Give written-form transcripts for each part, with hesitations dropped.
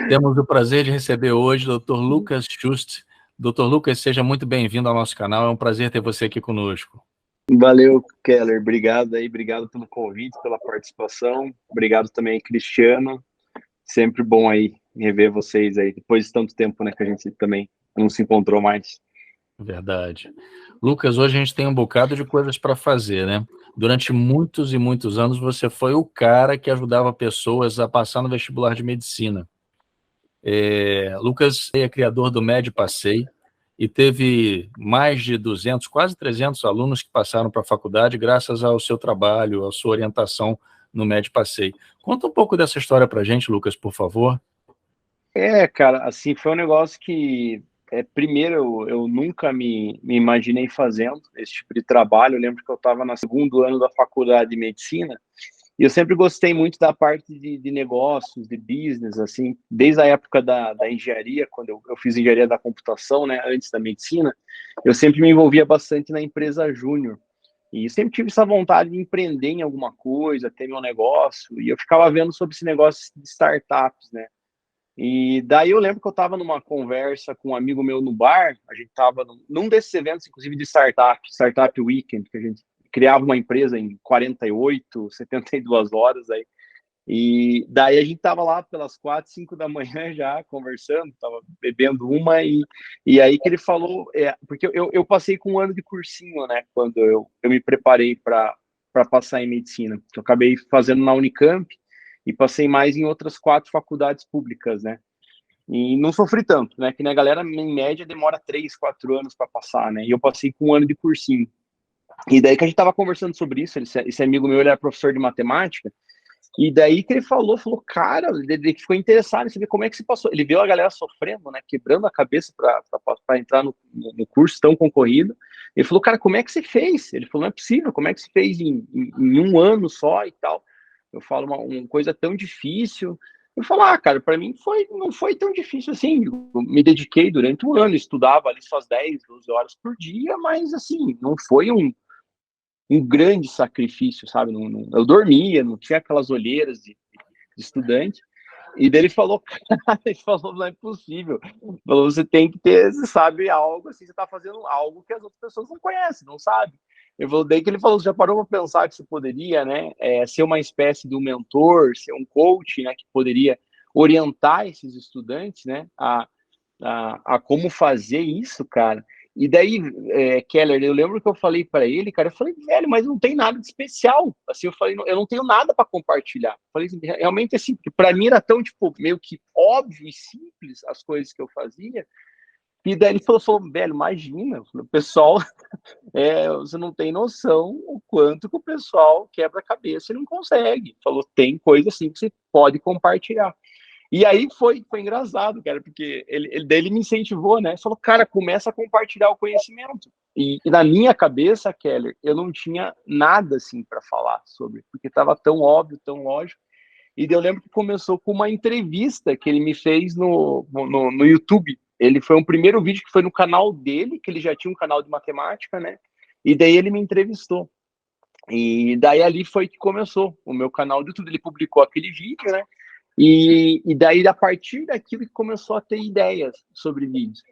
Temos o prazer de receber hoje o Dr. Lucas Just. Dr. Lucas, seja muito bem-vindo ao nosso canal. É um prazer ter você aqui conosco. Valeu, Keller. Obrigado aí, obrigado pelo convite, pela participação. Obrigado também, Cristiano. Sempre bom aí rever vocês aí, depois de tanto tempo, né, que a gente também não se encontrou mais. Verdade. Lucas, hoje a gente tem um bocado de coisas para fazer, né? Durante muitos e muitos anos, você foi o cara que ajudava pessoas a passar no vestibular de medicina. Lucas é criador do Med Passei e teve mais de 200, quase 300 alunos que passaram para a faculdade graças ao seu trabalho, à sua orientação no Med Passei. Conta um pouco dessa história para a gente, Lucas, por favor. Cara, assim, foi um negócio que, primeiro, eu nunca me imaginei fazendo esse tipo de trabalho. Eu lembro que eu estava no segundo ano da faculdade de medicina e eu sempre gostei muito da parte de negócios, de business, assim, desde a época da engenharia, quando eu fiz engenharia da computação, né, antes da medicina, eu sempre me envolvia bastante na empresa júnior. E sempre tive essa vontade de empreender em alguma coisa, ter meu negócio, e eu ficava vendo sobre esse negócio de startups, né? E daí eu lembro que eu estava numa conversa com um amigo meu no bar, a gente estava num desses eventos, inclusive de Startup Weekend, que a gente criava uma empresa em 48, 72 horas aí. E daí a gente estava lá pelas 4, 5 da manhã já conversando, estava bebendo uma, e aí que ele falou, porque eu passei com um ano de cursinho, né, quando eu me preparei para passar em medicina. Eu acabei fazendo na Unicamp, e passei mais em outras 4 faculdades públicas, né? E não sofri tanto, né? Que a galera, em média, demora 3, 4 anos para passar, né? E eu passei com um ano de cursinho. E daí que a gente tava conversando sobre isso, esse amigo meu, ele era professor de matemática, e daí que ele falou, cara, ele ficou interessado em saber como é que se passou. Ele viu a galera sofrendo, né? Quebrando a cabeça para entrar no curso tão concorrido. Ele falou, cara, como é que você fez? Ele falou, não é possível, como é que você fez em um ano só e tal? Eu falo uma coisa tão difícil. Eu falo, cara, para mim não foi tão difícil assim. Eu me dediquei durante um ano, estudava ali suas 10, 12 horas por dia, mas assim, não foi um grande sacrifício, sabe? Eu dormia, não tinha aquelas olheiras de estudante. E daí ele falou, cara, ele falou, não é possível. Falou, você tem que ter, você sabe, algo assim, você está fazendo algo que as outras pessoas não conhecem, não sabem. Daí que ele falou, você já parou para pensar que você poderia, né, ser uma espécie de um mentor, ser um coach, né, que poderia orientar esses estudantes, né, a como fazer isso, cara. E daí, Keller, eu lembro que eu falei para ele, cara, eu falei, velho, mas não tem nada de especial. Assim, eu falei, eu não tenho nada para compartilhar. Eu falei, realmente, assim, para mim era tão, tipo, meio que óbvio e simples as coisas que eu fazia. E daí ele falou velho, imagina, o pessoal, você não tem noção o quanto que o pessoal quebra a cabeça e não consegue. Falou, tem coisa assim que você pode compartilhar. E aí foi engraçado, cara, porque ele me incentivou, né? Falou, cara, começa a compartilhar o conhecimento. E na minha cabeça, Keller, eu não tinha nada assim para falar sobre, porque estava tão óbvio, tão lógico. E eu lembro que começou com uma entrevista que ele me fez no YouTube. Ele foi um primeiro vídeo que foi no canal dele, que ele já tinha um canal de matemática, né? E daí ele me entrevistou. E daí ali foi que começou o meu canal do YouTube. Ele publicou aquele vídeo, né? E daí, a partir daquilo, que começou a ter ideias sobre vídeos.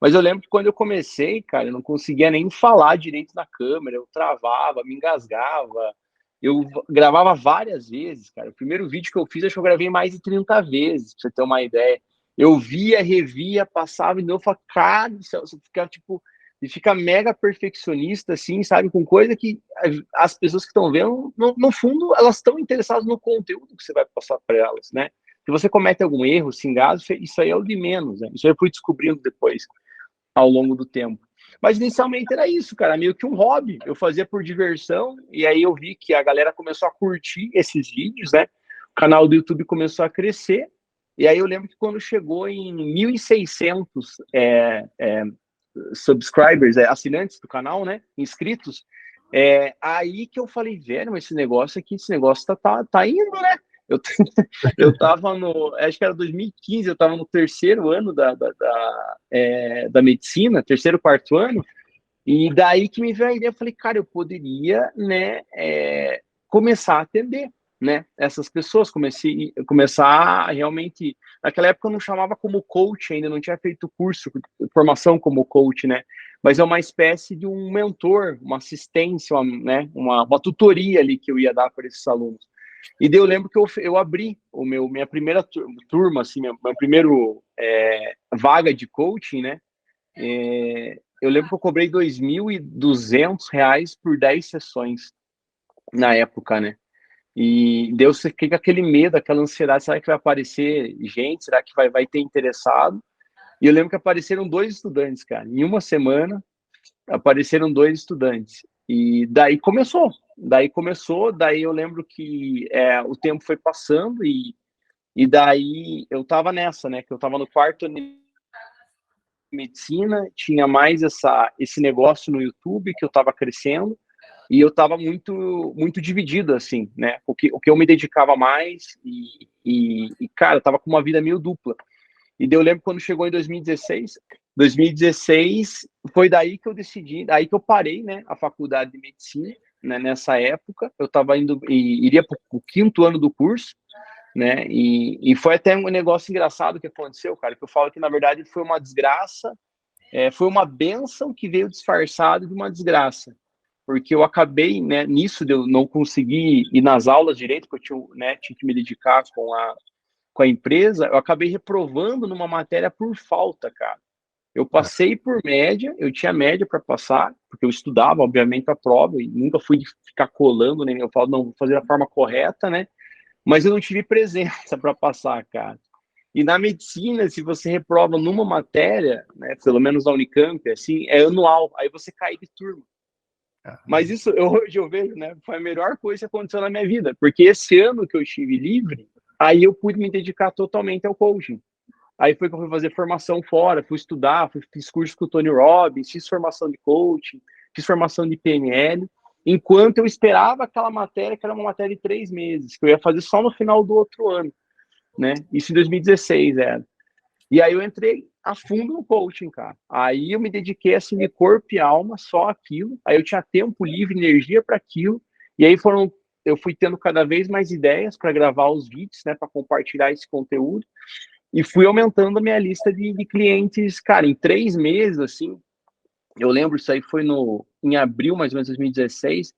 Mas eu lembro que quando eu comecei, cara, eu não conseguia nem falar direito na câmera, eu travava, me engasgava. Eu gravava várias vezes, cara. O primeiro vídeo que eu fiz, acho que eu gravei mais de 30 vezes, pra você ter uma ideia. Eu via, revia, passava e não falava, cara, você fica tipo, e fica mega perfeccionista, assim, sabe? Com coisa que as pessoas que estão vendo, no fundo, elas estão interessadas no conteúdo que você vai passar para elas, né? Se você comete algum erro, se engasga, isso aí é o de menos, né? Isso eu fui descobrindo depois, ao longo do tempo. Mas inicialmente era isso, cara, meio que um hobby. Eu fazia por diversão, e aí eu vi que a galera começou a curtir esses vídeos, né? O canal do YouTube começou a crescer, e aí eu lembro que quando chegou em 1.600 subscribers, assinantes do canal, né, inscritos, aí que eu falei, velho, esse negócio tá indo, né? Eu tava acho que era 2015, eu tava no terceiro ano da medicina, terceiro, quarto ano, e daí que me veio a ideia, eu falei, cara, eu poderia, né, começar a atender, né, essas pessoas, começar a realmente naquela época eu não chamava como coach ainda, não tinha feito curso, formação como coach, né? Mas é uma espécie de um mentor, uma assistência, né? Uma tutoria ali que eu ia dar para esses alunos. E daí eu lembro que eu abri minha primeira turma, assim, meu primeiro vaga de coaching, né? Eu lembro que eu cobrei R$ 2.200 por 10 sessões na época, né? E Deus fica com aquele medo, aquela ansiedade, será que vai aparecer gente? Será que vai ter interessado? E eu lembro que apareceram 2 estudantes, cara. Em uma semana, apareceram 2 estudantes. E daí começou, daí eu lembro que o tempo foi passando e daí eu tava nessa, né? Que eu tava no quarto ano de medicina, tinha mais esse negócio no YouTube que eu tava crescendo, e eu estava muito dividido, assim, né? O que eu me dedicava mais cara, eu tava com uma vida meio dupla. E daí eu lembro quando chegou em 2016 foi daí que eu decidi, daí que eu parei, né, a faculdade de medicina, né, nessa época. Eu estava indo, iria para o 5º ano do curso, né, e foi até um negócio engraçado que aconteceu, cara, que eu falo que, na verdade, foi uma desgraça, foi uma bênção que veio disfarçado de uma desgraça, porque eu acabei, né, nisso de eu não conseguir ir nas aulas direito, porque eu tinha que me dedicar com a empresa, eu acabei reprovando numa matéria por falta, cara. Eu passei por média, eu tinha média para passar, porque eu estudava, obviamente, a prova, e nunca fui de ficar colando, nem eu falo, não, vou fazer da forma correta, né? Mas eu não tive presença para passar, cara. E na medicina, se você reprova numa matéria, né, pelo menos na Unicamp, assim, é anual, aí você cai de turma. Mas isso, hoje eu vejo, né, foi a melhor coisa que aconteceu na minha vida, porque esse ano que eu estive livre, aí eu pude me dedicar totalmente ao coaching. Aí foi que eu fui fazer formação fora, fui estudar, fiz curso com o Tony Robbins, fiz formação de coaching, fiz formação de PNL, enquanto eu esperava aquela matéria, que era uma matéria de 3 meses, que eu ia fazer só no final do outro ano, né? Isso em 2016 era. E aí eu entrei a fundo no coaching, cara. Aí eu me dediquei assim de corpo e alma, só aquilo. Aí eu tinha tempo livre, energia para aquilo. E aí eu fui tendo cada vez mais ideias para gravar os vídeos, né, para compartilhar esse conteúdo. E fui aumentando a minha lista de clientes, cara, em 3 meses, assim. Eu lembro, isso aí foi em abril, mais ou menos, 2016.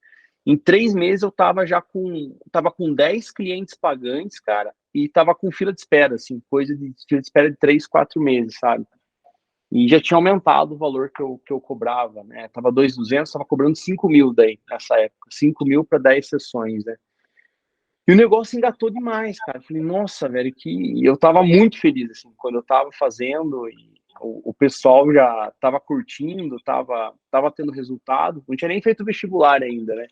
Em 3 meses eu tava com 10 clientes pagantes, cara, e tava com fila de espera, assim, coisa de fila de espera de 3, 4 meses, sabe? E já tinha aumentado o valor que eu cobrava, né? Tava 2.200, tava cobrando 5.000 daí, nessa época. 5.000 para 10 sessões, né? E o negócio engatou demais, cara. Eu falei, nossa, velho, que eu tava muito feliz, assim, quando eu tava fazendo e o pessoal já tava curtindo, tava tendo resultado. Não tinha nem feito vestibular ainda, né?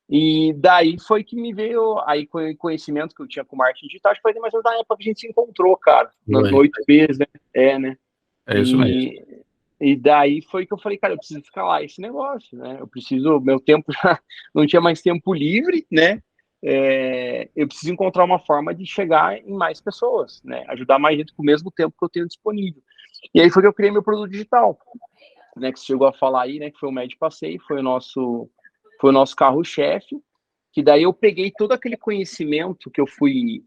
E daí foi que me veio aí conhecimento que eu tinha com marketing digital, acho que foi mais ou menos na época que a gente se encontrou, cara, no 8Ps, né? Né? É isso mesmo. E daí foi que eu falei, cara, eu preciso escalar esse negócio, né? Meu tempo já não tinha mais tempo livre, né? Eu preciso encontrar uma forma de chegar em mais pessoas, né? Ajudar mais gente com o mesmo tempo que eu tenho disponível. E aí foi que eu criei meu produto digital, né? Que você chegou a falar aí, né? Que foi o Med Passeio, foi o nosso carro-chefe, que daí eu peguei todo aquele conhecimento que eu fui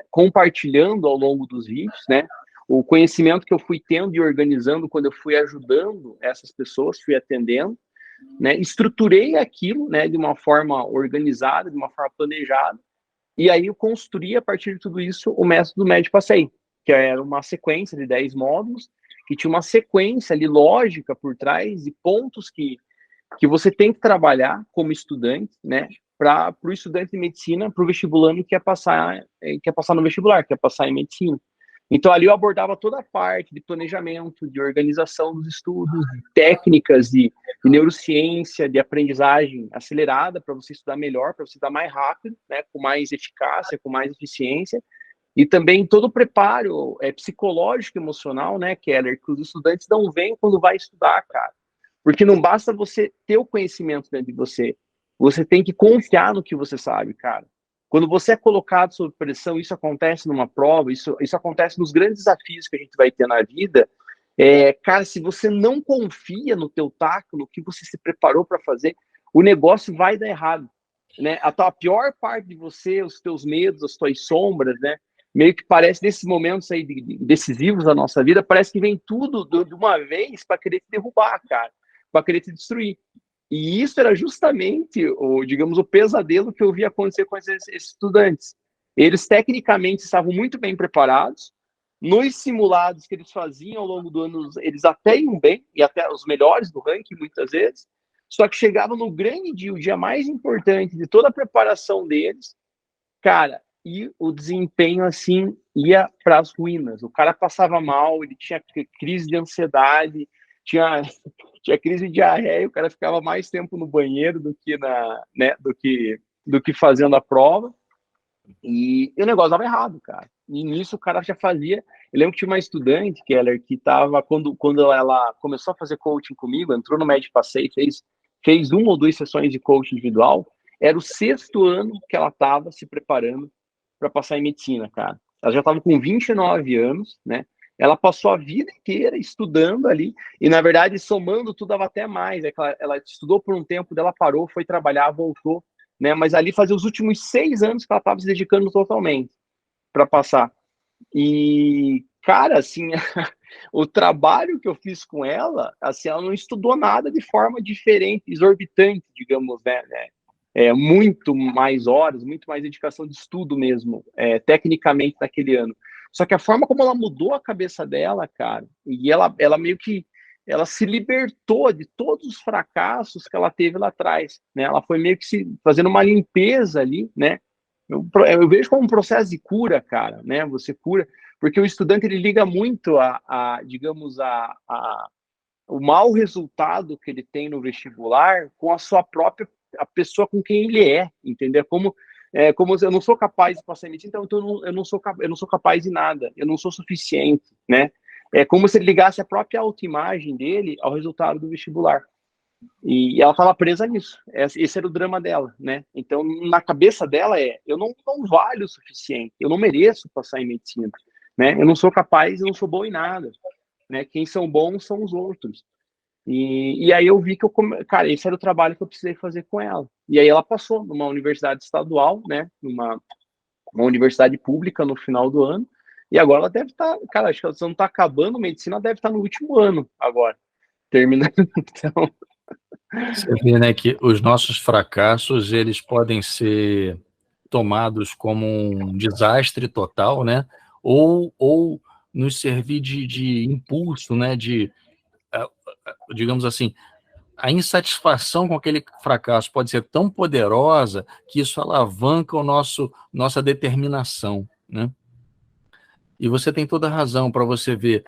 compartilhando ao longo dos vídeos, né? O conhecimento que eu fui tendo e organizando quando eu fui ajudando essas pessoas, fui atendendo, né? Estruturei aquilo, né, de uma forma organizada, de uma forma planejada, e aí eu construí a partir de tudo isso o método Med Passeio, que era uma sequência de 10 módulos, que tinha uma sequência ali lógica por trás de pontos que você tem que trabalhar como estudante, né, para o estudante de medicina, para o vestibulando que quer passar no vestibular, quer passar em medicina. Então, ali eu abordava toda a parte de planejamento, de organização dos estudos, de técnicas de neurociência, de aprendizagem acelerada, para você estudar melhor, para você estudar mais rápido, né, com mais eficácia, com mais eficiência. E também todo o preparo psicológico e emocional, né, Keller, que os estudantes não veem quando vai estudar, cara. Porque não basta você ter o conhecimento dentro de você. Você tem que confiar no que você sabe, cara. Quando você é colocado sob pressão, isso acontece numa prova, isso acontece nos grandes desafios que a gente vai ter na vida. Cara, se você não confia no teu taco, no que você se preparou para fazer, o negócio vai dar errado, né? A pior parte de você, os teus medos, as tuas sombras, né? meio que parece, nesses momentos aí decisivos da nossa vida, parece que vem tudo de uma vez para querer te derrubar, cara, para querer te destruir. E isso era justamente, digamos, o pesadelo que eu vi acontecer com esses estudantes. Eles, tecnicamente, estavam muito bem preparados. Nos simulados que eles faziam ao longo do ano, eles até iam bem, e até os melhores do ranking, muitas vezes. Só que chegavam no grande dia, o dia mais importante de toda a preparação deles, cara, e o desempenho, assim, ia para as ruínas. O cara passava mal, ele tinha crise de ansiedade, tinha crise de diarreia, o cara ficava mais tempo no banheiro do que do que fazendo a prova. E o negócio dava errado, cara. E nisso o cara já fazia. Eu lembro que tinha uma estudante, Keller, que estava, quando ela começou a fazer coaching comigo, entrou no Med Passei, fez uma ou duas sessões de coaching individual. Era o 6º ano que ela estava se preparando para passar em medicina, cara. Ela já estava com 29 anos, né? Ela passou a vida inteira estudando ali, e na verdade, somando tudo, dava até mais. Ela estudou por um tempo, dela parou, foi trabalhar, voltou, né? Mas ali fazia os últimos 6 anos que ela estava se dedicando totalmente para passar. E, cara, assim, o trabalho que eu fiz com ela, assim, ela não estudou nada de forma diferente, exorbitante, digamos, né? Muito mais horas, muito mais dedicação de estudo mesmo, tecnicamente naquele ano. Só que a forma como ela mudou a cabeça dela, cara, e ela meio que ela se libertou de todos os fracassos que ela teve lá atrás, né? Ela foi meio que fazendo uma limpeza ali, né? Eu vejo como um processo de cura, cara, né? Você cura, porque o estudante ele liga muito digamos, o mau resultado que ele tem no vestibular com a sua própria a pessoa com quem ele entendeu? Como eu não sou capaz de passar em medicina, então eu não sou capaz de nada, eu não sou suficiente, né? É como se ele ligasse a própria autoimagem dele ao resultado do vestibular. E ela estava presa nisso. Esse era o drama dela, né? Então, na cabeça dela eu não valho o suficiente, eu não mereço passar em medicina, né? Eu não sou capaz, eu não sou bom em nada, né? Quem são bons são os outros. E aí eu vi que cara, esse era o trabalho que eu precisei fazer com ela. E aí ela passou numa universidade estadual, né? Uma universidade pública no final do ano. E agora ela deve estar, cara, acho que ela não está acabando medicina, ela deve estar no último ano agora, terminando. Então, você vê, né, que os nossos fracassos, eles podem ser tomados como um desastre total, né? Ou nos servir de impulso, né? Digamos assim, a insatisfação com aquele fracasso pode ser tão poderosa que isso alavanca nossa determinação, né? E você tem toda a razão para você ver.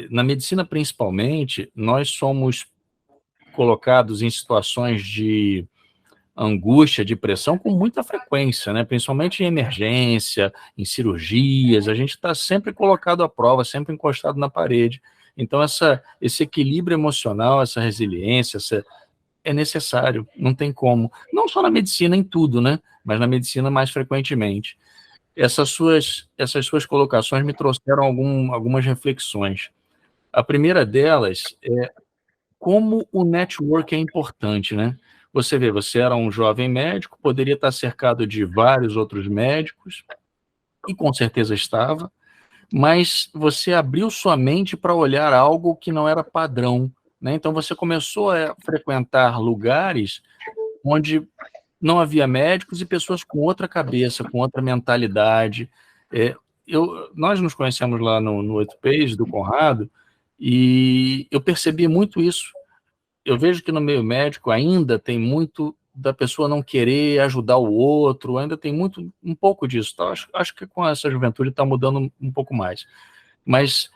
Na medicina, principalmente, nós somos colocados em situações de angústia, de pressão com muita frequência, né? Principalmente em emergência, em cirurgias, a gente está sempre colocado à prova, sempre encostado na parede. Então, esse equilíbrio emocional, essa resiliência, é necessário, não tem como. Não só na medicina, em tudo, né? Mas na medicina mais frequentemente. Essas suas colocações me trouxeram algumas reflexões. A primeira delas é como o network é importante, né? Você vê, você era um jovem médico, poderia estar cercado de vários outros médicos, e com certeza estava, mas você abriu sua mente para olhar algo que não era padrão, né? Então você começou a frequentar lugares onde não havia médicos e pessoas com outra cabeça, com outra mentalidade. É, nós nos conhecemos lá no 8Ps do Conrado, e eu percebi muito isso. Eu vejo que no meio médico ainda tem muito da pessoa não querer ajudar o outro, ainda tem um pouco disso. Tá? Acho que com essa juventude está mudando um pouco mais. Mas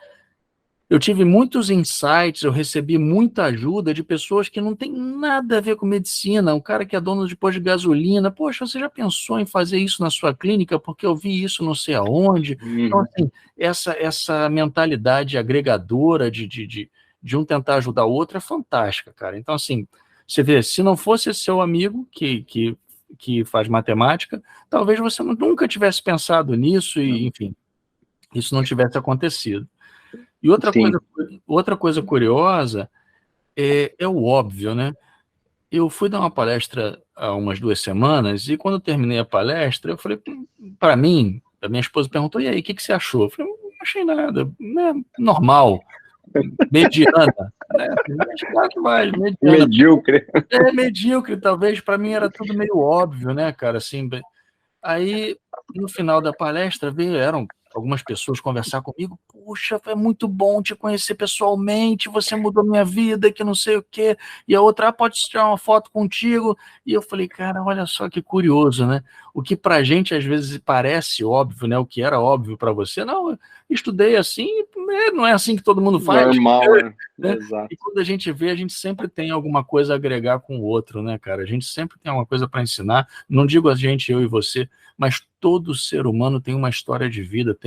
eu tive muitos insights, eu recebi muita ajuda de pessoas que não têm nada a ver com medicina. Um cara que é dono de posto de gasolina, poxa, você já pensou em fazer isso na sua clínica? Porque eu vi isso não sei aonde. Então, assim, essa mentalidade agregadora de um tentar ajudar o outro é fantástica, cara. Então, assim, você vê, se não fosse esse seu amigo que faz matemática, talvez você nunca tivesse pensado nisso e, enfim, isso não tivesse acontecido. E outra coisa curiosa é o óbvio, né? Eu fui dar uma palestra há umas 2 semanas e quando eu terminei a palestra, eu falei, para mim, A minha esposa perguntou, e aí, o que você achou? Eu falei, não achei nada, né, normal, mediana, né? Acho que vai, mediana. Medíocre. Medíocre, talvez, para mim era tudo meio óbvio, né, cara, assim, aí, no final da palestra, vieram algumas pessoas conversar comigo. Puxa, é muito bom te conhecer pessoalmente, você mudou minha vida, que não sei o quê. E a outra, pode tirar uma foto contigo. E eu falei, cara, olha só que curioso, né? O que pra gente às vezes parece óbvio, né? O que era óbvio para você, não, eu estudei assim, não é assim que todo mundo faz, Normal, né? Exato. E quando a gente vê, a gente sempre tem alguma coisa a agregar com o outro, né, cara? A gente sempre tem alguma coisa para ensinar. Não digo a gente, eu e você, mas todo ser humano tem uma história de vida,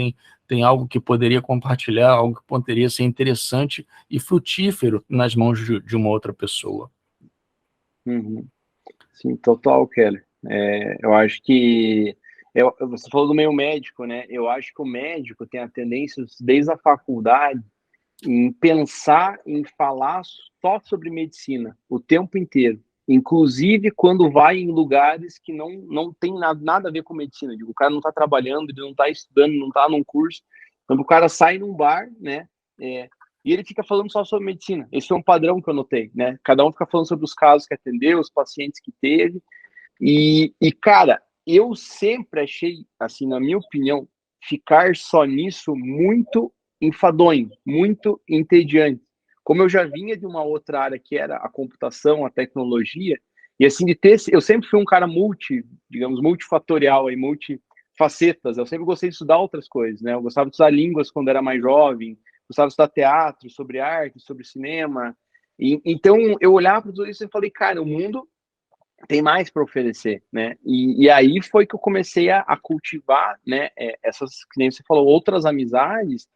tem algo que poderia compartilhar, algo que poderia ser interessante e frutífero nas mãos de uma outra pessoa. Uhum. Sim, total, Kelly. Eu acho que você falou do meio médico, né? Eu acho que o médico tem a tendência, desde a faculdade, em pensar em falar só sobre medicina o tempo inteiro. Inclusive quando vai em lugares que não tem nada a ver com medicina. Digo, o cara não está trabalhando, ele não está estudando, não está num curso. Então o cara sai num bar, né? E ele fica falando só sobre medicina. Esse é um padrão que eu notei, né? Cada um fica falando sobre os casos que atendeu, os pacientes que teve. Cara, eu sempre achei, assim, na minha opinião, ficar só nisso muito enfadonho, muito entediante. Como eu já vinha de uma outra área que era a computação, a tecnologia, e assim, eu sempre fui um cara digamos, multifatorial, multifacetas. Eu sempre gostei de estudar outras coisas, né? Eu gostava de estudar línguas quando era mais jovem, gostava de estudar teatro, sobre arte, sobre cinema. Então, eu olhava para tudo isso e falei, cara, o mundo tem mais para oferecer, né? E aí foi que eu comecei a cultivar, né? Essas, que nem você falou, outras amizades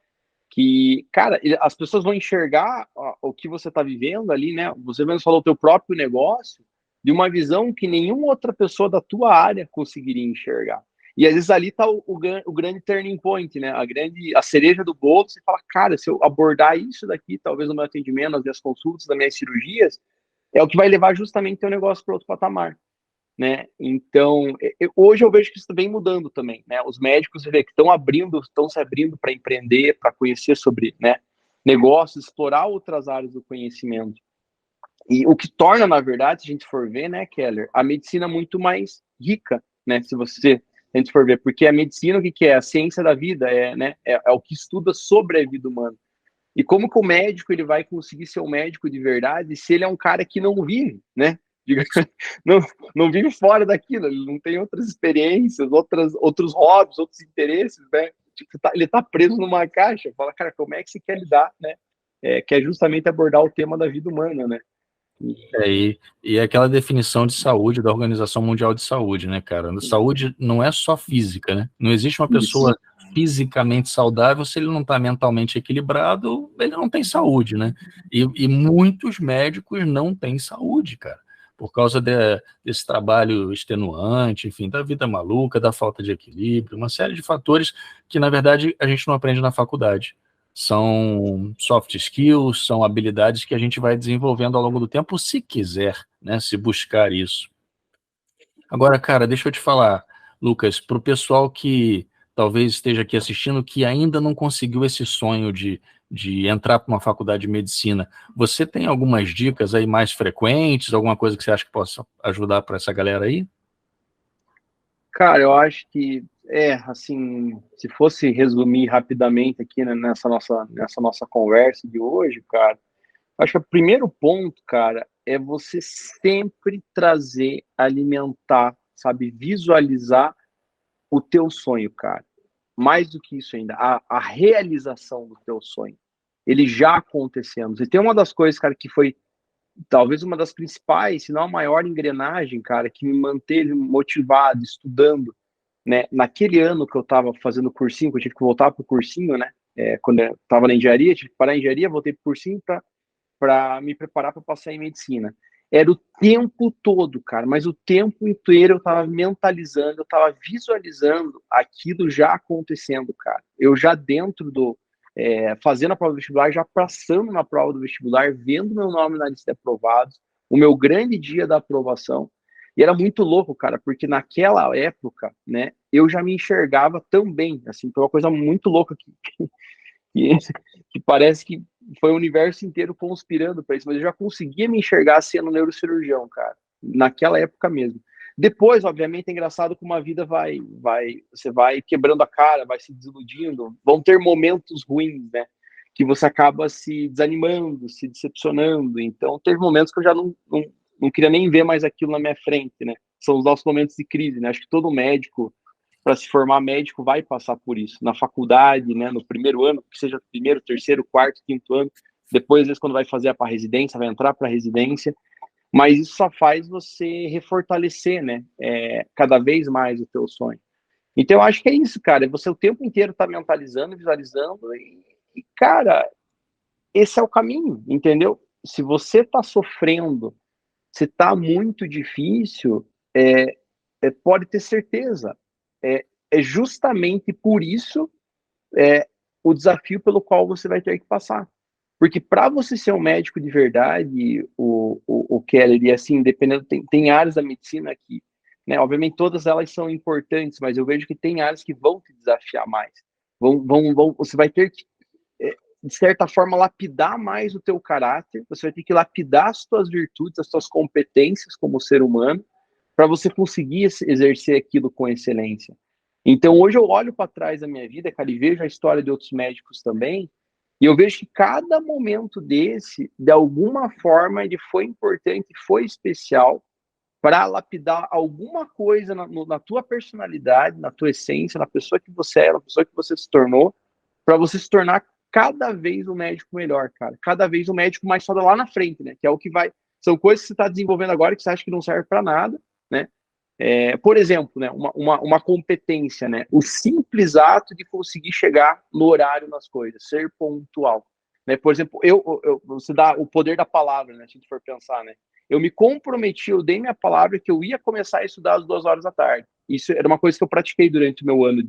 que, cara, as pessoas vão enxergar o que você está vivendo ali, né? Você mesmo falou o teu próprio negócio de uma visão que nenhuma outra pessoa da tua área conseguiria enxergar. E às vezes ali está o grande turning point, né? A cereja do bolo. Você fala, cara, se eu abordar isso daqui, talvez no meu atendimento, nas minhas consultas, nas minhas cirurgias, é o que vai levar justamente teu negócio para outro patamar, né? Então, hoje eu vejo que isso vem mudando também, né? Os médicos, você vê que estão se abrindo para empreender, para conhecer sobre, né, negócios, explorar outras áreas do conhecimento. E o que torna, na verdade, se a gente for ver, né, Keller, a medicina muito mais rica, né? Se a gente for ver, porque a medicina, o que é? A ciência da vida, né? É o que estuda sobre a vida humana. E como que o médico ele vai conseguir ser um médico de verdade se ele é um cara que não vive, né? Não, não vive fora daquilo, ele não tem outras experiências, outros hobbies, outros interesses, né? Tipo, ele tá preso numa caixa. Fala, cara, como é que você quer lidar, né? Que é justamente abordar o tema da vida humana, né? E aquela definição de saúde da Organização Mundial de Saúde, né, cara? Saúde não é só física, né? Não existe uma pessoa fisicamente saudável se ele não está mentalmente equilibrado, ele não tem saúde, né? E muitos médicos não têm saúde, cara, por causa desse trabalho extenuante, enfim, da vida maluca, da falta de equilíbrio, uma série de fatores que, na verdade, a gente não aprende na faculdade. São soft skills, são habilidades que a gente vai desenvolvendo ao longo do tempo, se quiser, né, se buscar isso. Agora, cara, deixa eu te falar, Lucas, para o pessoal que talvez esteja aqui assistindo, que ainda não conseguiu esse sonho de entrar para uma faculdade de medicina, você tem algumas dicas aí mais frequentes, alguma coisa que você acha que possa ajudar para essa galera aí? Cara, eu acho que assim, se fosse resumir rapidamente aqui, né, nessa nossa conversa de hoje, cara, acho que o primeiro ponto, cara, é você sempre trazer, alimentar, sabe, visualizar o teu sonho, cara. Mais do que isso ainda, a realização do teu sonho. Ele já acontecendo. E tem uma das coisas, cara, que foi talvez uma das principais, se não a maior engrenagem, cara, que me manteve motivado, estudando, né? Naquele ano que eu estava fazendo cursinho, que eu tive que voltar para o cursinho, né? Quando eu estava na engenharia, tive que parar a engenharia, voltei para o cursinho para me preparar para passar em medicina. Era o tempo todo, cara, mas o tempo inteiro eu estava mentalizando, eu estava visualizando aquilo já acontecendo, cara. Eu já dentro fazendo a prova do vestibular, já passando na prova do vestibular, vendo meu nome na lista de aprovados, o meu grande dia da aprovação. E era muito louco, cara, porque naquela época, né, eu já me enxergava também, assim, foi uma coisa muito louca que, que parece que foi o universo inteiro conspirando para isso, mas eu já conseguia me enxergar sendo neurocirurgião, cara, naquela época mesmo. Depois, obviamente, é engraçado como a vida você vai quebrando a cara, vai se desiludindo, vão ter momentos ruins, né? Que você acaba se desanimando, se decepcionando. Então, teve momentos que eu já não queria nem ver mais aquilo na minha frente, né? São os nossos momentos de crise, né? Acho que todo médico, para se formar médico, vai passar por isso. Na faculdade, né? No primeiro ano, que seja primeiro, terceiro, quarto, quinto ano. Depois, às vezes, quando vai fazer a residência, vai entrar para a residência. Mas isso só faz você refortalecer, né? Cada vez mais o teu sonho. Então, eu acho que é isso, cara. Você o tempo inteiro tá mentalizando, visualizando cara, esse é o caminho, entendeu? Se você tá sofrendo, se tá muito difícil, pode ter certeza. É justamente por isso o desafio pelo qual você vai ter que passar. Porque para você ser um médico de verdade, o Keller, e assim, dependendo, tem áreas da medicina que, né, obviamente todas elas são importantes, mas eu vejo que tem áreas que vão te desafiar mais. Você vai ter que, de certa forma, lapidar mais o teu caráter, você vai ter que lapidar as tuas virtudes, as tuas competências como ser humano, para você conseguir exercer aquilo com excelência. Então, hoje eu olho para trás da minha vida, cara, e vejo a história de outros médicos também, e eu vejo que cada momento desse, de alguma forma, ele foi importante, foi especial para lapidar alguma coisa na tua personalidade, na tua essência, na pessoa que você é, na pessoa que você se tornou, para você se tornar cada vez um médico melhor, cara. Cada vez um médico mais foda lá na frente, né? Que é o que vai. São coisas que você está desenvolvendo agora que você acha que não serve para nada, né? Por exemplo, né, uma competência, né, o simples ato de conseguir chegar no horário nas coisas, ser pontual. Né? Por exemplo, você dá o poder da palavra, né, se a gente for pensar, né? Eu me comprometi, eu dei minha palavra que eu ia começar a estudar às 2 horas da tarde. Isso era uma coisa que eu pratiquei durante o meu ano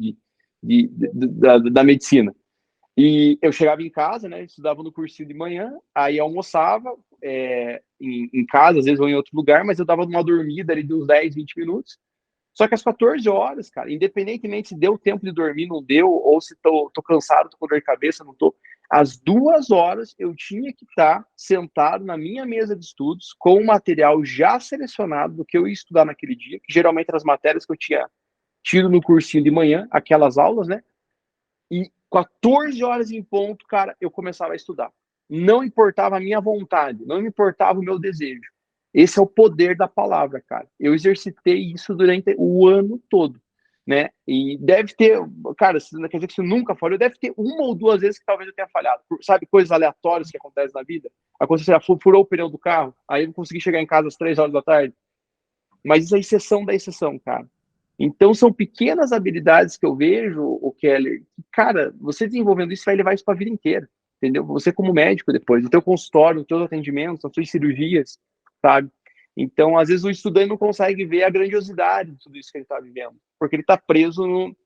da medicina. E eu chegava em casa, né, estudava no cursinho de manhã, aí almoçava em casa, às vezes ou em outro lugar, mas eu dava uma dormida ali de uns 10, 20 minutos. Só que às 14 horas, cara, independentemente se deu tempo de dormir, não deu, ou se tô cansado, tô com dor de cabeça, não tô. Às 2 horas eu tinha que estar sentado na minha mesa de estudos com o material já selecionado do que eu ia estudar naquele dia, que geralmente eram as matérias que eu tinha tido no cursinho de manhã, aquelas aulas, né? E 14 horas em ponto, cara, eu começava a estudar. Não importava a minha vontade, não importava o meu desejo. Esse é o poder da palavra, cara. Eu exercitei isso durante o ano todo, né? E deve ter, cara, não quer dizer que você nunca falhou, deve ter uma ou duas vezes que talvez eu tenha falhado. Sabe, coisas aleatórias que acontecem na vida? Aconteceu, furou o pneu do carro, aí eu não consegui chegar em casa às 3 horas da tarde. Mas isso é a exceção da exceção, cara. Então, são pequenas habilidades que eu vejo, o Keller, que, cara, você desenvolvendo isso vai levar isso para a vida inteira, entendeu? Você como médico depois, no teu consultório, nos teus atendimentos, nas tuas cirurgias, sabe? Então, às vezes o estudante não consegue ver a grandiosidade de tudo isso que ele está vivendo, porque ele tá preso no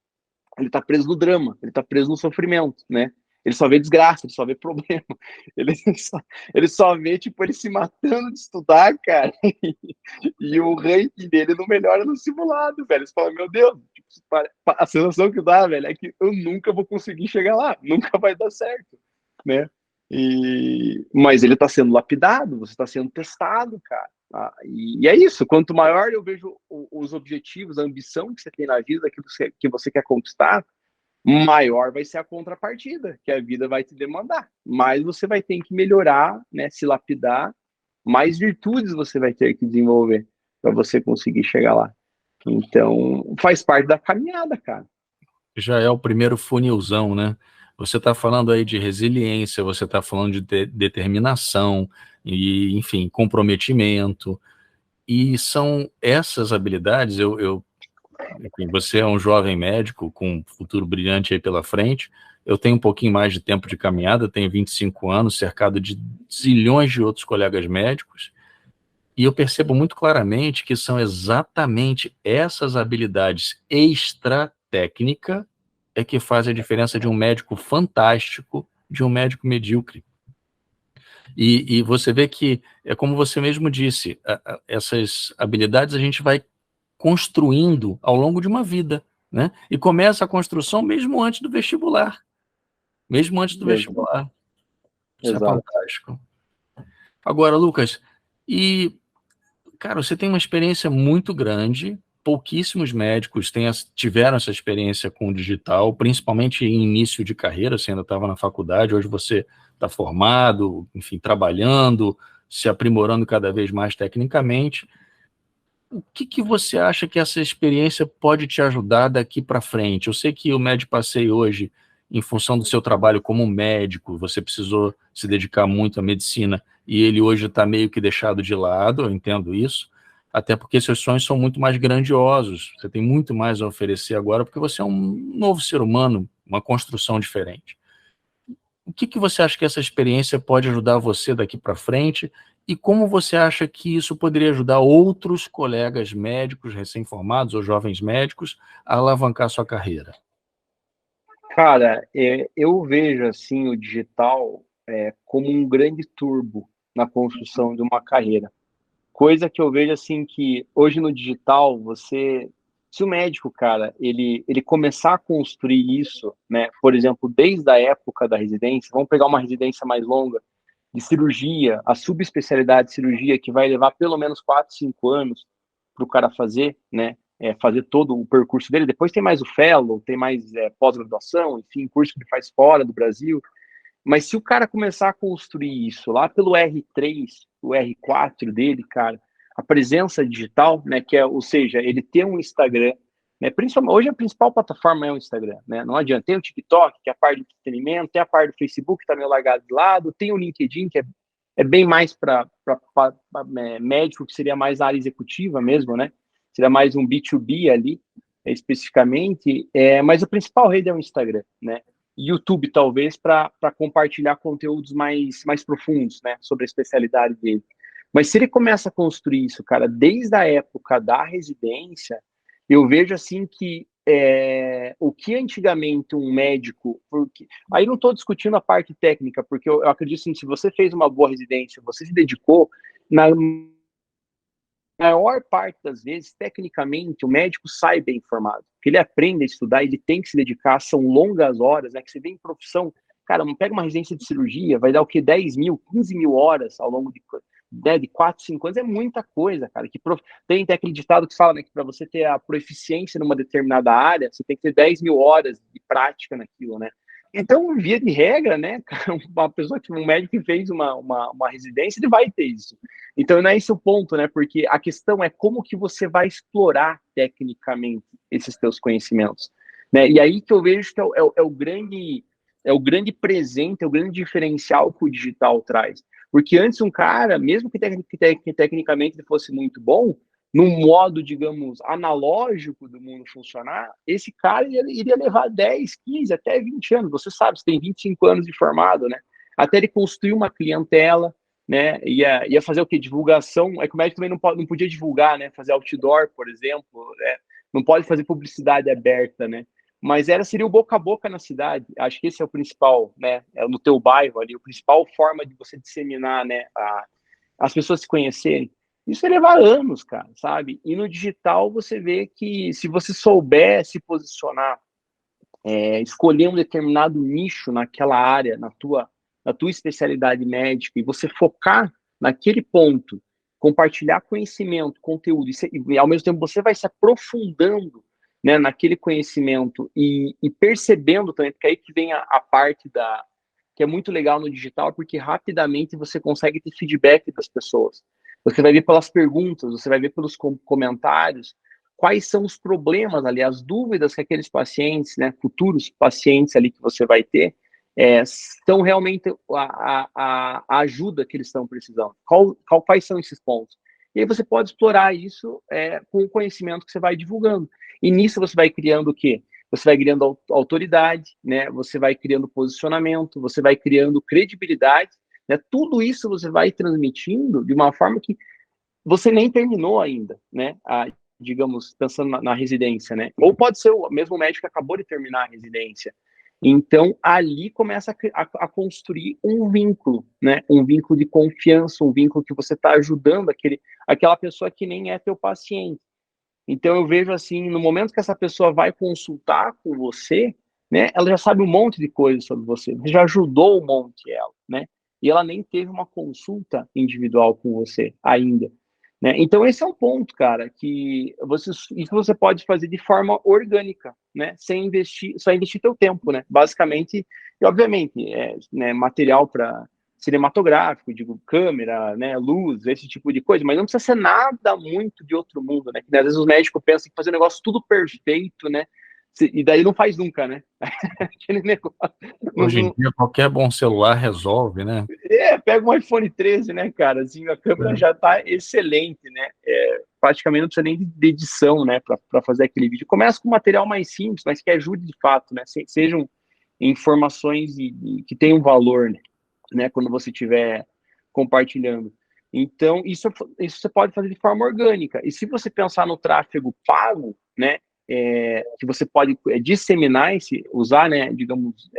drama, ele tá preso no sofrimento, né? Ele só vê desgraça, ele só vê problema. Ele ele só vê, tipo, ele se matando de estudar, cara. E o ranking dele não melhora no simulado, velho. Você fala, meu Deus, tipo, a sensação que dá, velho, é que eu nunca vou conseguir chegar lá, nunca vai dar certo, né? Mas ele tá sendo lapidado, você tá sendo testado, cara. E é isso, quanto maior eu vejo os objetivos, a ambição que você tem na vida, que você quer conquistar, maior vai ser a contrapartida que a vida vai te demandar. Mais você vai ter que melhorar, né, se lapidar, mais virtudes você vai ter que desenvolver para você conseguir chegar lá. Então, faz parte da caminhada, cara. Já é o primeiro funilzão, né? Você está falando aí de resiliência, você está falando de determinação e, enfim, comprometimento. E são essas habilidades, enfim, você é um jovem médico com um futuro brilhante aí pela frente, eu tenho um pouquinho mais de tempo de caminhada, tenho 25 anos, cercado de zilhões de outros colegas médicos, e eu percebo muito claramente que são exatamente essas habilidades extra-técnica que fazem a diferença de um médico fantástico de um médico medíocre. E você vê que, é como você mesmo disse, essas habilidades a gente vai construindo ao longo de uma vida, né? E começa a construção mesmo antes do vestibular. Mesmo antes do vestibular. Isso é Exato. fantástico. Agora, Lucas, cara, você tem uma experiência muito grande, pouquíssimos médicos tiveram essa experiência com o digital, principalmente em início de carreira, você ainda estava na faculdade, hoje você está formado, enfim, trabalhando, se aprimorando cada vez mais tecnicamente. O que você acha que essa experiência pode te ajudar daqui para frente? Eu sei que o Med Passei hoje, em função do seu trabalho como médico, você precisou se dedicar muito à medicina e ele hoje está meio que deixado de lado, eu entendo isso, até porque seus sonhos são muito mais grandiosos, você tem muito mais a oferecer agora, porque você é um novo ser humano, uma construção diferente. O que você acha que essa experiência pode ajudar você daqui para frente e como você acha que isso poderia ajudar outros colegas médicos recém-formados ou jovens médicos a alavancar sua carreira? Cara, eu vejo assim o digital como um grande turbo na construção de uma carreira. Coisa que eu vejo assim que hoje no digital se o médico, cara, ele começar a construir isso, né? Por exemplo, desde a época da residência, vamos pegar uma residência mais longa de cirurgia, a subespecialidade de cirurgia que vai levar pelo menos 4, 5 anos para o cara fazer, né? Fazer todo o percurso dele. Depois tem mais o fellow, tem mais pós-graduação, enfim, curso que ele faz fora do Brasil. Mas se o cara começar a construir isso lá pelo R3, o R4 dele, cara, a presença digital, né, ou seja, ele ter um Instagram, né, principalmente hoje a principal plataforma é o Instagram, né? Não adianta, tem o TikTok, que é a parte de entretenimento, tem a parte do Facebook que tá meio largado de lado, tem o LinkedIn, que é bem mais para médico, que seria mais a área executiva mesmo, né? Seria mais um B2B ali, especificamente, mas a principal rede é o Instagram, né? YouTube, talvez, para compartilhar conteúdos mais profundos, né, sobre a especialidade dele. Mas se ele começa a construir isso, cara, desde a época da residência, eu vejo assim que o que antigamente um médico, aí não estou discutindo a parte técnica, porque eu acredito assim, se você fez uma boa residência, você se dedicou, na maior parte das vezes, tecnicamente, o médico sai bem informado. Porque ele aprende a estudar, ele tem que se dedicar, são longas horas, né? Que você vê em profissão, cara, pega uma residência de cirurgia, vai dar o quê? 10 mil, 15 mil horas ao longo de 4, 5 anos, é muita coisa, cara. Tem aquele ditado que fala, né, que para você ter a proficiência numa determinada área, você tem que ter 10 mil horas de prática naquilo, né? Então, via de regra, né, uma pessoa que um médico que fez uma residência, ele vai ter isso. Então, não é esse o ponto, né? Porque a questão é como que você vai explorar tecnicamente esses teus conhecimentos, né? E aí que eu vejo que é o grande presente, é o grande diferencial que o digital traz. Porque antes um cara, mesmo que tecnicamente ele fosse muito bom, no modo, digamos, analógico do mundo funcionar, esse cara iria levar 10, 15, até 20 anos. Você sabe, você tem 25 anos de formado, né? Até ele construir uma clientela, né? Ia fazer o quê? Divulgação. É que o médico também não podia divulgar, né? Fazer outdoor, por exemplo, né? Não pode fazer publicidade aberta, né? Mas seria o boca a boca na cidade. Acho que esse é o principal, né? No teu bairro ali, a principal forma de você disseminar, né? As pessoas se conhecerem. Isso vai levar anos, cara, sabe? E no digital você vê que se você souber se posicionar, escolher um determinado nicho naquela área, na tua especialidade médica, e você focar naquele ponto, compartilhar conhecimento, conteúdo, e ao mesmo tempo você vai se aprofundando, né, naquele conhecimento e percebendo também, porque aí que vem a parte que é muito legal no digital, porque rapidamente você consegue ter feedback das pessoas. Você vai ver pelas perguntas, você vai ver pelos comentários, quais são os problemas ali, as dúvidas que aqueles pacientes, né, futuros pacientes ali que você vai ter, são realmente a ajuda que eles estão precisando. Quais são esses pontos? E aí você pode explorar isso com o conhecimento que você vai divulgando. E nisso você vai criando o quê? Você vai criando autoridade, né? Você vai criando posicionamento, você vai criando credibilidade, né? Tudo isso você vai transmitindo de uma forma que você nem terminou ainda, né? Digamos, pensando na residência, né? Ou pode ser o mesmo médico que acabou de terminar a residência. Então, ali começa a construir um vínculo, né? Um vínculo de confiança, um vínculo que você está ajudando aquela pessoa que nem é teu paciente. Então, eu vejo assim, no momento que essa pessoa vai consultar com você, né? Ela já sabe um monte de coisas sobre você, você já ajudou um monte ela, né? E ela nem teve uma consulta individual com você ainda. Né? Então, esse é um ponto, cara, que isso você pode fazer de forma orgânica, né? Sem investir, só investir teu tempo, né? Basicamente, e obviamente, né, material para cinematográfico, digo, câmera, né, luz, esse tipo de coisa, mas não precisa ser nada muito de outro mundo, né? Que às vezes os médicos pensam que fazer um negócio tudo perfeito, né? E daí não faz nunca, né? Aquele negócio. Hoje em dia, qualquer bom celular resolve, né? Pega um iPhone 13, né, cara? Assim, a câmera já tá excelente, né? Praticamente não precisa nem de edição, né, para fazer aquele vídeo. Começa com um material mais simples, mas que ajude de fato, né? Sejam informações que tenham valor, né? Quando você estiver compartilhando. Então, isso você pode fazer de forma orgânica. E se você pensar no tráfego pago, né? Que você pode disseminar usar, né? Digamos,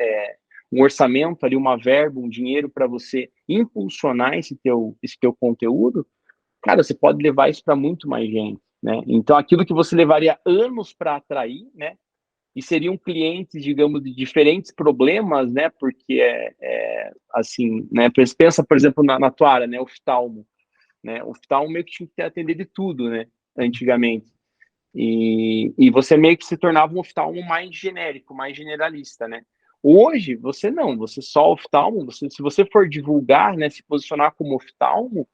um orçamento ali, uma verba, um dinheiro para você impulsionar esse teu conteúdo, cara, você pode levar isso para muito mais gente, né? Então, aquilo que você levaria anos para atrair, né? E seriam clientes, digamos, de diferentes problemas, né? Porque assim, né? Pensa, por exemplo, na tua área, né? Oftalmo, né? Oftalmo meio que tinha que atender de tudo, né? Antigamente. E você meio que se tornava um oftalmo mais genérico, mais generalista, né? Hoje, você não, você só oftalmo, se você for divulgar, né, se posicionar como oftalmo,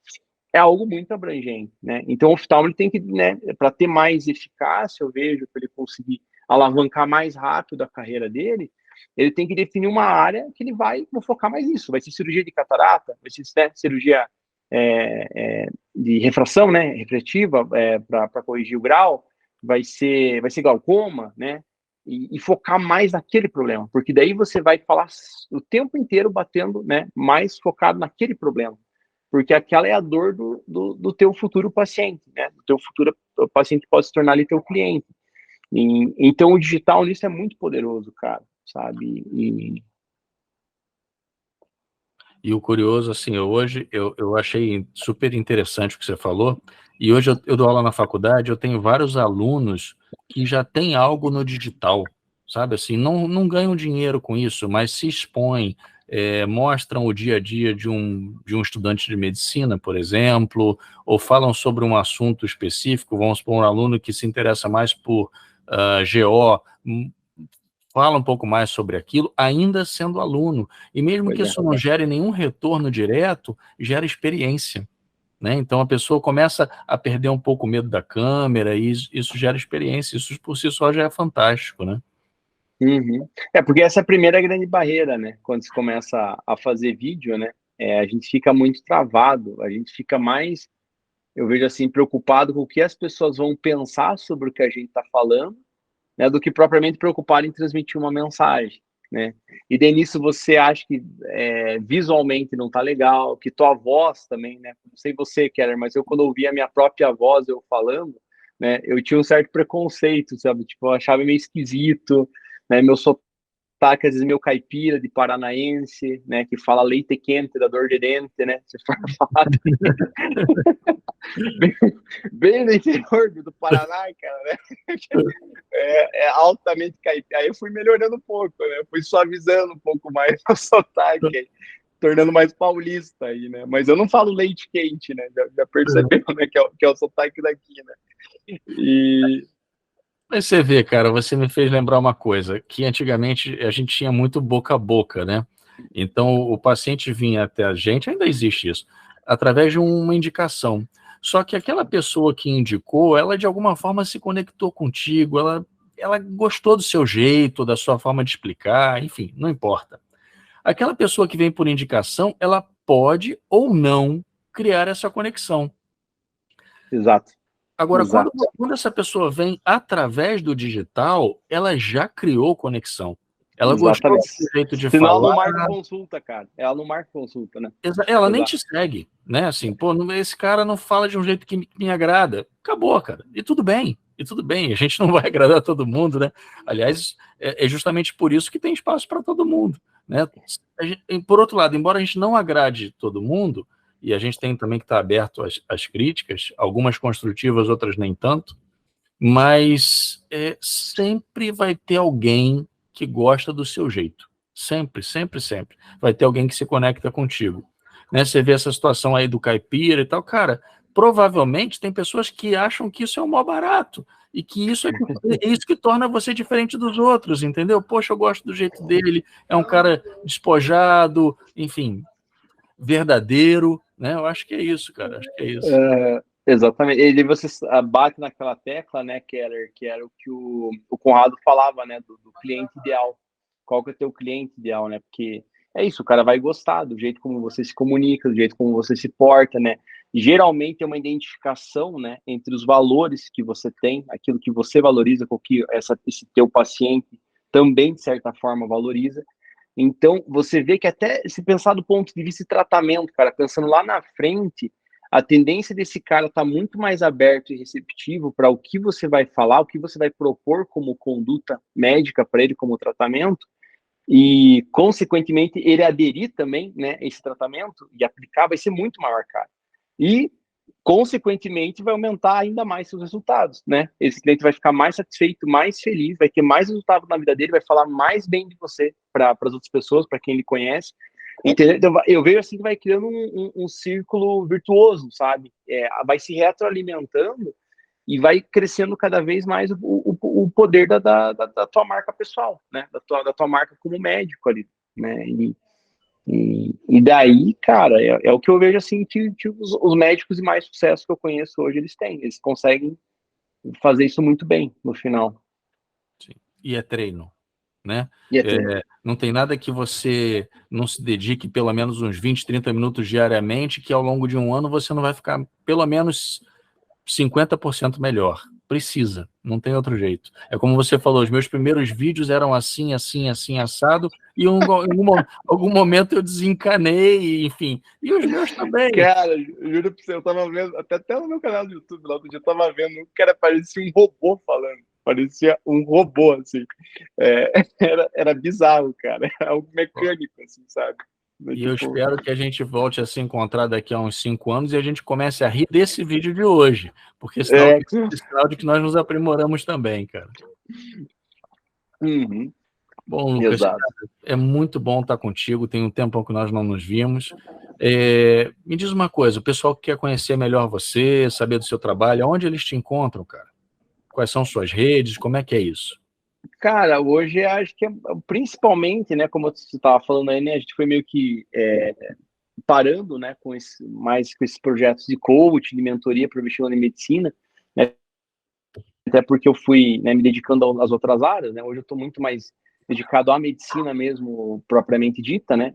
é algo muito abrangente, né? Então, o oftalmo ele tem que, né, para ter mais eficácia, eu vejo, para ele conseguir alavancar mais rápido a carreira dele, ele tem que definir uma área que ele vai focar mais nisso. Vai ser cirurgia de catarata, vai ser, né, cirurgia de refração, né, refletiva, para corrigir o grau, vai ser glaucoma, né? E focar mais naquele problema, porque daí você vai falar o tempo inteiro batendo, né, mais focado naquele problema, porque aquela é a dor do teu futuro paciente, né? Do teu futuro paciente pode se tornar ali teu cliente. Então o digital nisso é muito poderoso, cara, sabe? E o curioso, assim, hoje eu achei super interessante o que você falou, e hoje eu dou aula na faculdade, eu tenho vários alunos que já têm algo no digital, sabe, assim, não ganham dinheiro com isso, mas se expõem, mostram o dia a dia de um estudante de medicina, por exemplo, ou falam sobre um assunto específico, vamos supor, um aluno que se interessa mais por GO, fala um pouco mais sobre aquilo, ainda sendo aluno. E mesmo que isso não gere nenhum retorno direto, gera experiência, né? Então a pessoa começa a perder um pouco o medo da câmera, e isso gera experiência. Isso por si só já é fantástico, né? Uhum. Porque essa é a primeira grande barreira, né? Quando se começa a fazer vídeo, né? A gente fica muito travado, a gente fica mais, eu vejo assim, preocupado com o que as pessoas vão pensar sobre o que a gente está falando, né, do que propriamente preocupado em transmitir uma mensagem, né? E daí nisso você acha que visualmente não tá legal, que tua voz também, né? Não sei você, Keller, mas eu quando ouvia a minha própria voz eu falando, né, eu tinha um certo preconceito, sabe? Tipo, eu achava meio esquisito, né? Meu sotaque, às vezes, meio caipira, de paranaense, né? Que fala leite quente, da dor de dente, né? Se for falar bem no interior do Paraná, cara, né? Altamente caipira. Aí eu fui melhorando um pouco, né? Eu fui suavizando um pouco mais o sotaque, tornando mais paulista aí, né? Mas eu não falo leite quente, né? Já percebeu, né? Que é o sotaque daqui, né? Mas você vê, cara, você me fez lembrar uma coisa, que antigamente a gente tinha muito boca a boca, né? Então o paciente vinha até a gente, ainda existe isso, através de uma indicação. Só que aquela pessoa que indicou, ela de alguma forma se conectou contigo, ela gostou do seu jeito, da sua forma de explicar, enfim, não importa. Aquela pessoa que vem por indicação, ela pode ou não criar essa conexão. Exato. Agora, quando essa pessoa vem através do digital, ela já criou conexão. Ela gostou do seu jeito de Senão falar. ela não marca consulta, cara. Ela não marca consulta, né? Ela nem te segue, né? Assim, pô, esse cara não fala de um jeito que me agrada. Acabou, cara. E tudo bem, E tudo bem, a gente não vai agradar todo mundo, né? Aliás, é justamente por isso que tem espaço para todo mundo, né? Por outro lado, embora a gente não agrade todo mundo, e a gente tem também que estar aberto às críticas, algumas construtivas, outras nem tanto, mas sempre vai ter alguém que gosta do seu jeito. Sempre, sempre, sempre. Vai ter alguém que se conecta contigo. Né? Você vê essa situação aí do caipira e tal, cara, provavelmente tem pessoas que acham que isso é um maior barato e que isso é isso que torna você diferente dos outros, entendeu? Poxa, eu gosto do jeito dele, é um cara despojado, enfim, verdadeiro, né? Eu acho que é isso, cara, acho que é isso. Exatamente. E você bate naquela tecla, né, Keller, que era o que o Conrado falava, né, do cliente ideal. Qual que é o teu cliente ideal, né? Porque é isso, o cara vai gostar do jeito como você se comunica, do jeito como você se porta, né? Geralmente é uma identificação, né, entre os valores que você tem, aquilo que você valoriza, com o que esse teu paciente também, de certa forma, valoriza. Então, você vê que até se pensar do ponto de vista de tratamento, cara, pensando lá na frente, a tendência desse cara estar muito mais aberto e receptivo para o que você vai falar, o que você vai propor como conduta médica para ele como tratamento, e, consequentemente, ele aderir também, né, a esse tratamento e aplicar, vai ser muito maior, cara. E, consequentemente, vai aumentar ainda mais seus resultados, né? Esse cliente vai ficar mais satisfeito, mais feliz, vai ter mais resultado na vida dele, vai falar mais bem de você para as outras pessoas, para quem ele conhece. Entendeu? Então, eu vejo assim que vai criando um círculo virtuoso, sabe? Vai se retroalimentando e vai crescendo cada vez mais o poder da tua marca pessoal, né? Da tua marca como médico ali, né? E daí, cara, é o que eu vejo assim que os médicos de mais sucesso que eu conheço hoje, eles têm. Eles conseguem fazer isso muito bem no final. Sim. E é treino, né? Treino. Não tem nada que você não se dedique pelo menos uns 20, 30 minutos diariamente, que ao longo de um ano você não vai ficar pelo menos 50% melhor. Precisa, não tem outro jeito. É como você falou, os meus primeiros vídeos eram assim, assim, assim, assado, e em algum momento eu desencanei, enfim. E os meus também. Cara, juro pra você, eu tava vendo, até no meu canal do YouTube lá, outro dia eu tava vendo, o cara parecia um robô falando. Parecia um robô, assim. Era bizarro, cara. Era algo mecânico, assim, sabe? E eu espero que a gente volte a se encontrar daqui a uns 5 anos e a gente comece a rir desse vídeo de hoje, porque é sinal de que nós nos aprimoramos também, cara. Uhum. Bom, Lucas, cara, é muito bom estar contigo, tem um tempão que nós não nos vimos. Me diz uma coisa, o pessoal que quer conhecer melhor você, saber do seu trabalho, onde eles te encontram, cara? Quais são suas redes, como é que é isso? Cara, hoje acho que principalmente, né, como você estava falando aí, né, a gente foi meio que parando, né, com esses projetos de coaching, de mentoria para vestibular em medicina, né, até porque eu fui, né, me dedicando às outras áreas, né, hoje eu estou muito mais dedicado à medicina mesmo, propriamente dita, né,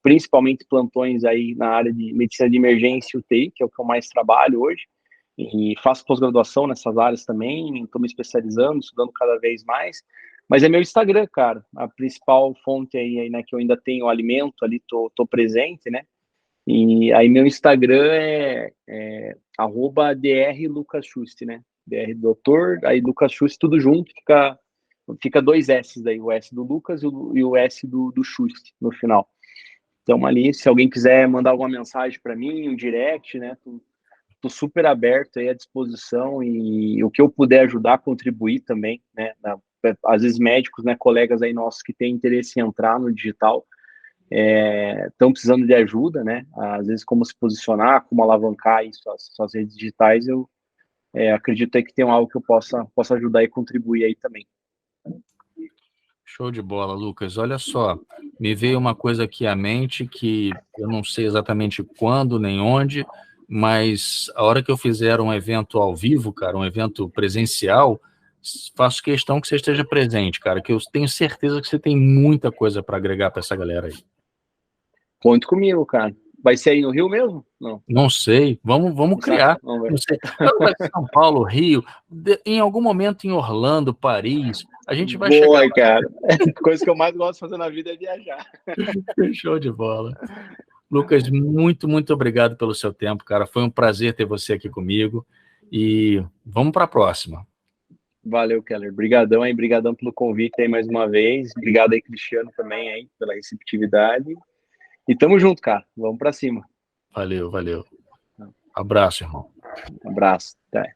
principalmente plantões aí na área de medicina de emergência e UTI, que é o que eu mais trabalho hoje, e faço pós-graduação nessas áreas também, estou me especializando, estudando cada vez mais, mas é meu Instagram, cara, a principal fonte aí, né, que eu ainda tenho alimento ali, tô presente, né, e aí meu Instagram é @drlucaschust, né, dr doutor, aí Lucas Schust, tudo junto, fica 2 S daí, o S do Lucas e o S do Schust no final. Então ali, se alguém quiser mandar alguma mensagem para mim, um direct, né, tô super aberto aí à disposição e o que eu puder ajudar, contribuir também, né? Às vezes médicos, né, colegas aí nossos que têm interesse em entrar no digital, estão precisando de ajuda, né? Às vezes como se posicionar, como alavancar aí suas redes digitais, eu acredito aí que tem algo que eu possa ajudar e contribuir aí também. Show de bola, Lucas. Olha só, me veio uma coisa aqui à mente que eu não sei exatamente quando nem onde, mas a hora que eu fizer um evento ao vivo, cara, um evento presencial, faço questão que você esteja presente, cara, que eu tenho certeza que você tem muita coisa para agregar para essa galera aí. Conte comigo, cara. Vai ser aí no Rio mesmo? Não sei, vamos criar. Não sei. São Paulo, Rio, em algum momento em Orlando, Paris, a gente vai chegar lá. Cara. Coisa que eu mais gosto de fazer na vida é viajar. Show de bola. Lucas, muito, muito obrigado pelo seu tempo, cara. Foi um prazer ter você aqui comigo. E vamos para a próxima. Valeu, Keller. Brigadão aí, brigadão pelo convite aí mais uma vez. Obrigado aí, Cristiano, também aí, pela receptividade. E tamo junto, cara. Vamos pra cima. Valeu, valeu. Abraço, irmão. Um abraço. Até.